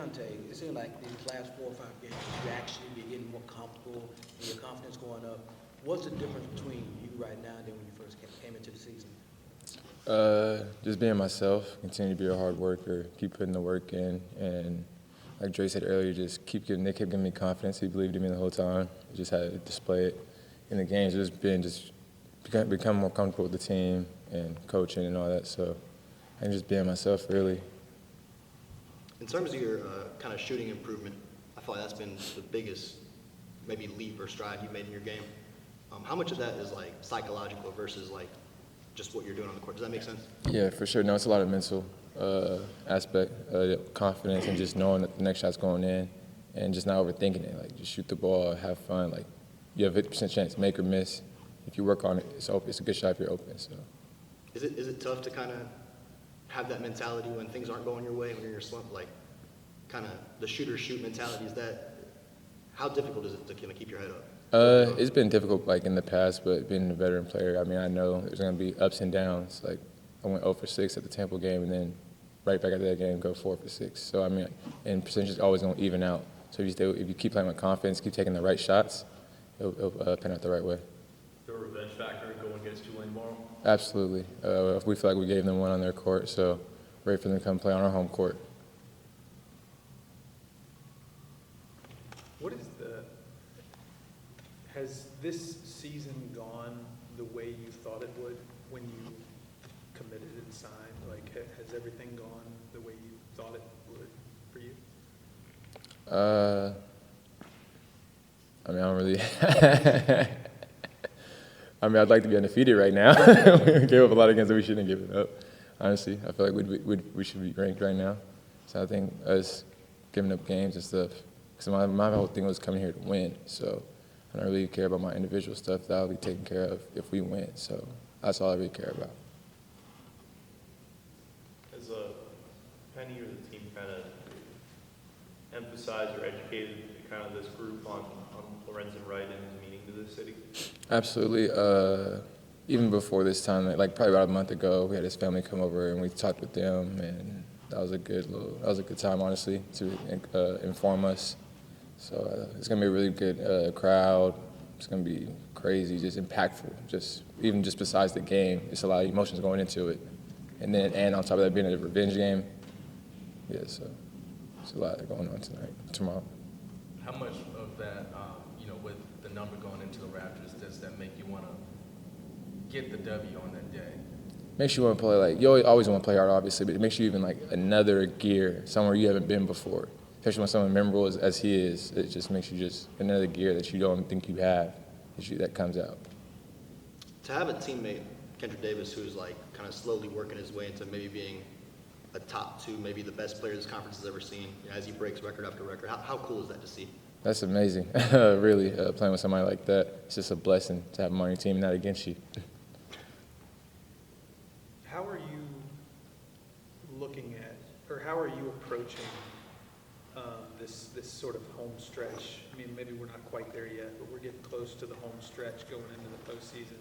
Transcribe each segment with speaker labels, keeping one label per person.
Speaker 1: Keonte, it seemed like these last 4 or 5 games, you actually be getting more comfortable and your confidence going up. What's the difference between you right now than when you first came into the season?
Speaker 2: Just being myself, continue to be a hard worker, keep putting the work in, and like Dre said earlier, just Nick kept giving me confidence. He believed in me the whole time. Just had to display it in the games. Become more comfortable with the team and coaching and all that. So and just being myself, really.
Speaker 3: In terms of your kind of shooting improvement, I feel like that's been the biggest maybe leap or stride you've made in your game. How much of that is like psychological versus like just what you're doing on the court? Does that make sense?
Speaker 2: Yeah, for sure. No, it's a lot of mental aspect, confidence, and just knowing that the next shot's going in, and just not overthinking it. Like just shoot the ball, have fun. Like you have a 50% chance, make or miss. If you work on it, it's open. It's a good shot if you're open. So.
Speaker 3: Is it tough to kind of have that mentality when things aren't going your way, when you're in your slump? Like kind of the shoot mentality. How difficult is it to kind of keep your head up?
Speaker 2: It's been difficult, like in the past, but being a veteran player, I mean, I know there's going to be ups and downs. Like I went 0 for 6 at the Temple game, and then right back after that game, go 4 for 6. So I mean, and percentage is always going to even out. So if you keep playing with confidence, keep taking the right shots, it'll pan out the right way.
Speaker 4: The revenge factor going against Tulane tomorrow?
Speaker 2: Absolutely. We feel like we gave them one on their court, so ready for them to come play on our home court.
Speaker 5: Has this season gone the way you thought it would when you committed and signed? Like, has everything gone the way you thought it would for you?
Speaker 2: I mean, I don't really. I mean, I'd like to be undefeated right now. We gave up a lot of games that we shouldn't have given up. Honestly, I feel like we should be ranked right now. So I think us giving up games and stuff, because my whole thing was coming here to win. So I don't really care about my individual stuff. That'll be taken care of if we win. So that's all I really care about.
Speaker 4: Has Penny or the team kind of emphasized or educated kind of this group on Lorenzen Wright and his meaning to this city?
Speaker 2: Absolutely. Even before this time, like probably about a month ago, we had his family come over and we talked with them, and that was a good time, honestly, to inform us. So it's gonna be a really good crowd. It's gonna be crazy, just impactful. Even besides the game, it's a lot of emotions going into it, and on top of that being a revenge game, yeah. So it's a lot going on tomorrow.
Speaker 6: How much of that, with the number going into the Raptors, does that make you want to get the W on that day?
Speaker 2: Makes you want to play like you always want to play hard, obviously, but it makes you even like another gear somewhere you haven't been before. Especially when someone memorable as he is, it just makes you just another gear that you don't think you have that comes out.
Speaker 3: To have a teammate, Kendric Davis, who's like kind of slowly working his way into maybe being a top 2, maybe the best player this conference has ever seen, as he breaks record after record, how cool is that to see?
Speaker 2: That's amazing. Really, playing with somebody like that, it's just a blessing to have him on your team and not against you.
Speaker 5: How are you looking at, or how are you approaching this sort of home stretch? I mean, maybe we're not quite there yet, but we're getting close to the home stretch going into the postseason.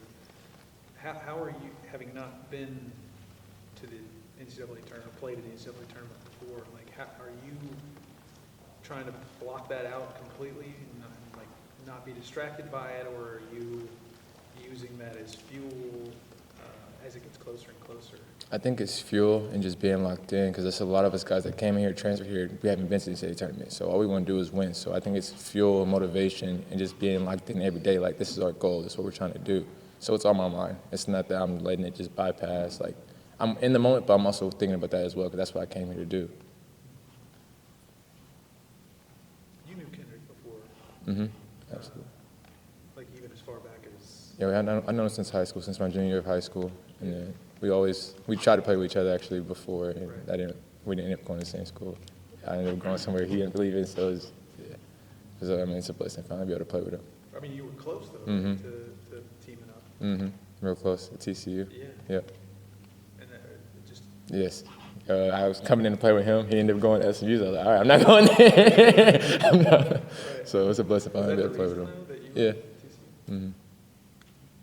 Speaker 5: How are you, having not been to the NCAA tournament, played in the NCAA tournament before, like are you trying to block that out completely and not be distracted by it, or are you using that as fuel as it gets closer and closer?
Speaker 2: I think it's fuel and just being locked in, because there's a lot of us guys that came in here, transferred here, we haven't been to the NCAA tournament, so all we want to do is win. So I think it's fuel, motivation, and just being locked in every day, like this is our goal, this is what we're trying to do. So it's on my mind. It's not that I'm letting it just bypass. Like I'm in the moment, but I'm also thinking about that as well, because that's what I came here to do.
Speaker 5: You knew Kendric before.
Speaker 2: Mm-hmm. Absolutely.
Speaker 5: Like even as far back as...
Speaker 2: Yeah, I know him since high school, since my junior year of high school. And then we tried to play with each other actually before, and
Speaker 5: right.
Speaker 2: We didn't end up going to the same school. I ended up going somewhere he didn't believe in, so I mean, it's a blessing finally to be able to play with him.
Speaker 5: I mean, you were close though
Speaker 2: Mm-hmm.
Speaker 5: to teaming up.
Speaker 2: Mm-hmm. Real close at TCU.
Speaker 5: Yeah.
Speaker 2: Yep.
Speaker 5: And it just...
Speaker 2: Yes. I was coming in to play with him. He ended up going to SMU. So I was like, all right, I'm not going there.
Speaker 5: Right.
Speaker 2: So it's a blessing finally to be able to play with him. Yeah. Mm-hmm.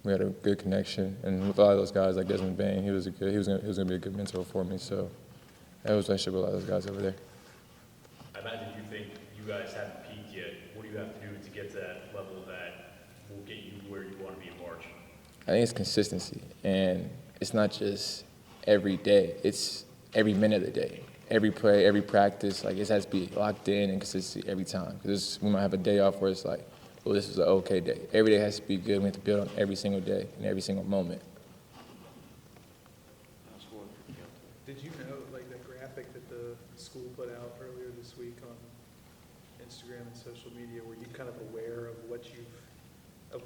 Speaker 2: We had a good connection, and with a lot of those guys like Desmond Bain, he was gonna be a good mentor for me. So I was relationship with a lot of those guys over there.
Speaker 4: I
Speaker 7: think you guys haven't peaked yet. What do you have to do to get to that level that will get you where you want to be in March?
Speaker 2: I think it's consistency, and it's not just every day. It's every minute of the day, every play, every practice. Like, it has to be locked in and consistency every time. Because we might have a day off where it's like, well, this is an okay day. Every day has to be good. We have to build on every single day and every single moment.
Speaker 5: Did you know, like, the graphic that the school put out earlier this week on Instagram and social media, were you kind of aware of what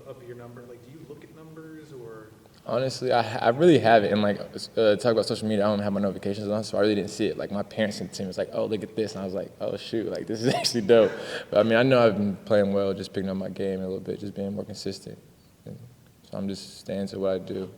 Speaker 5: of your number? Like, do you look at numbers, or?
Speaker 2: Honestly, I really haven't. And, like, talk about social media, I don't have my notifications on, so I really didn't see it. Like, my parents sent it to me. It was like, oh, look at this. And I was like, oh, shoot, like, this is actually dope. But, I mean, I know I've been playing well, just picking up my game a little bit, just being more consistent. And so I'm just staying to what I do.